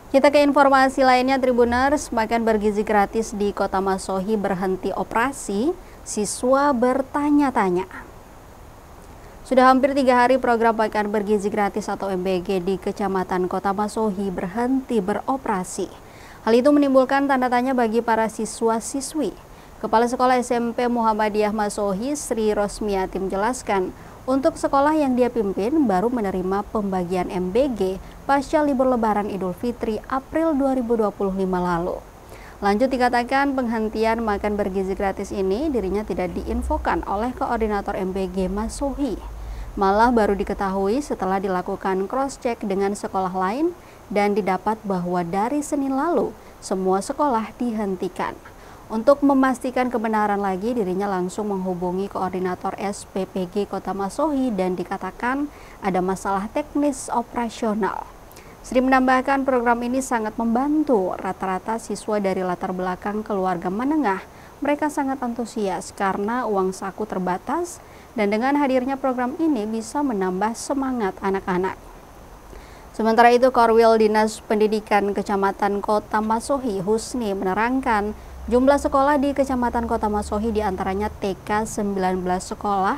Kita ke informasi lainnya, Tribuners. Makan bergizi gratis di Kota Masohi berhenti operasi, siswa bertanya-tanya. Sudah hampir 3 hari program makan bergizi gratis atau MBG di Kecamatan Kota Masohi berhenti beroperasi. Hal itu menimbulkan tanda tanya bagi para siswa-siswi. Kepala Sekolah SMP Muhammadiyah Masohi, Sri Rosmiati menjelaskan, untuk sekolah yang dia pimpin baru menerima pembagian MBG pasca libur Lebaran Idul Fitri April 2025 lalu. Lanjut dikatakan penghentian makan bergizi gratis ini dirinya tidak diinfokan oleh koordinator MBG Masohi. Malah baru diketahui setelah dilakukan cross-check dengan sekolah lain dan didapat bahwa dari Senin lalu semua sekolah dihentikan. Untuk memastikan kebenaran lagi, dirinya langsung menghubungi koordinator SPPG Kota Masohi dan dikatakan ada masalah teknis operasional. Sri menambahkan program ini sangat membantu rata-rata siswa dari latar belakang keluarga menengah. Mereka sangat antusias karena uang saku terbatas dan dengan hadirnya program ini bisa menambah semangat anak-anak. Sementara itu, Korwil Dinas Pendidikan Kecamatan Kota Masohi, Husni, menerangkan jumlah sekolah di Kecamatan Kota Masohi diantaranya TK 19 sekolah,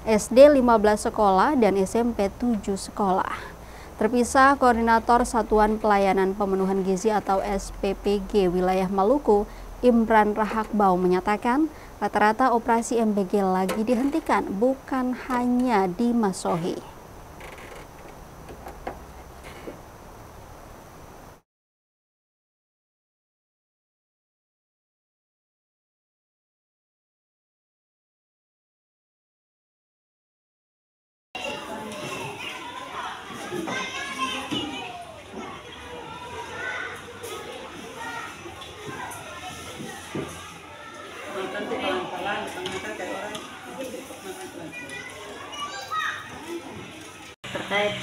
SD 15 sekolah, dan SMP 7 sekolah. Terpisah, Koordinator Satuan Pelayanan Pemenuhan Gizi atau SPPG Wilayah Maluku, Imran Rahakbau menyatakan rata-rata operasi MBG lagi dihentikan, bukan hanya di Masohi. Terkait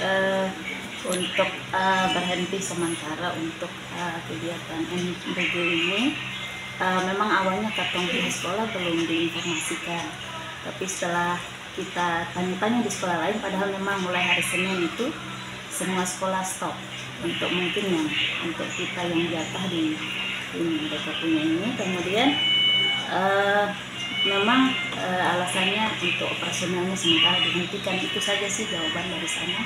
untuk berhenti sementara untuk kegiatan MBG ini, memang awalnya katong di sekolah belum diinformasikan, tapi setelah kita tanya-tanya di sekolah lain, padahal memang mulai hari Senin itu semua sekolah stop untuk mungkin yang untuk kita yang jatah di mereka punya ini. Kemudian memang alasannya untuk operasionalnya sementara dihentikan, itu saja sih jawaban dari sana.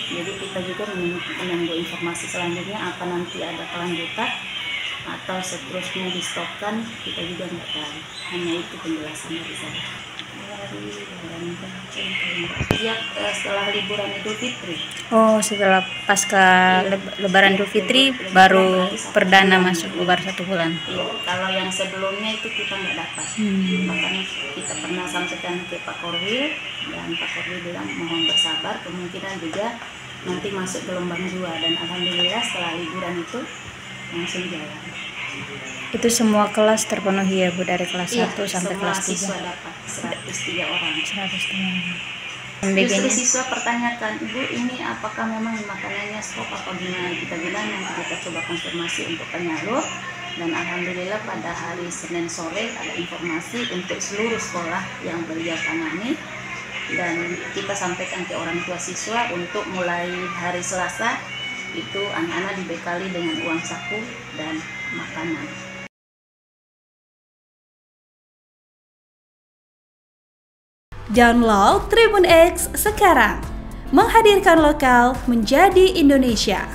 Jadi kita juga menunggu informasi selanjutnya, apa nanti ada kelanjutan atau seterusnya di stopkan, kita juga nggak tahu. Hanya itu penjelasan dari saya. Setelah liburan Idul Fitri. Oh, setelah pasca Lebaran Idul Fitri baru perdana masuk baru 1 bulan. Iya, kalau yang sebelumnya itu kita nggak dapat. Makanya kita pernah sampaikan ke Pak Korwil dan Pak Korwil bilang mohon bersabar, kemungkinan juga nanti masuk gelombang 2 dan alhamdulillah setelah liburan itu langsung jalan. Itu semua kelas terpenuhi ya Bu, dari kelas 1 sampai kelas 3? Semua siswa dapat 103 orang. 103. Justru siswa pertanyakan, Ibu ini apakah memang makanannya stop apa gimana? Kita bilang nanti kita coba konfirmasi untuk penyalur. Dan alhamdulillah pada hari Senin sore ada informasi untuk seluruh sekolah yang beliau tangani. Dan kita sampaikan ke orang tua siswa untuk mulai hari Selasa itu anak-anak dibekali dengan uang saku dan makanan. Download Tribun X sekarang, menghadirkan lokal menjadi Indonesia.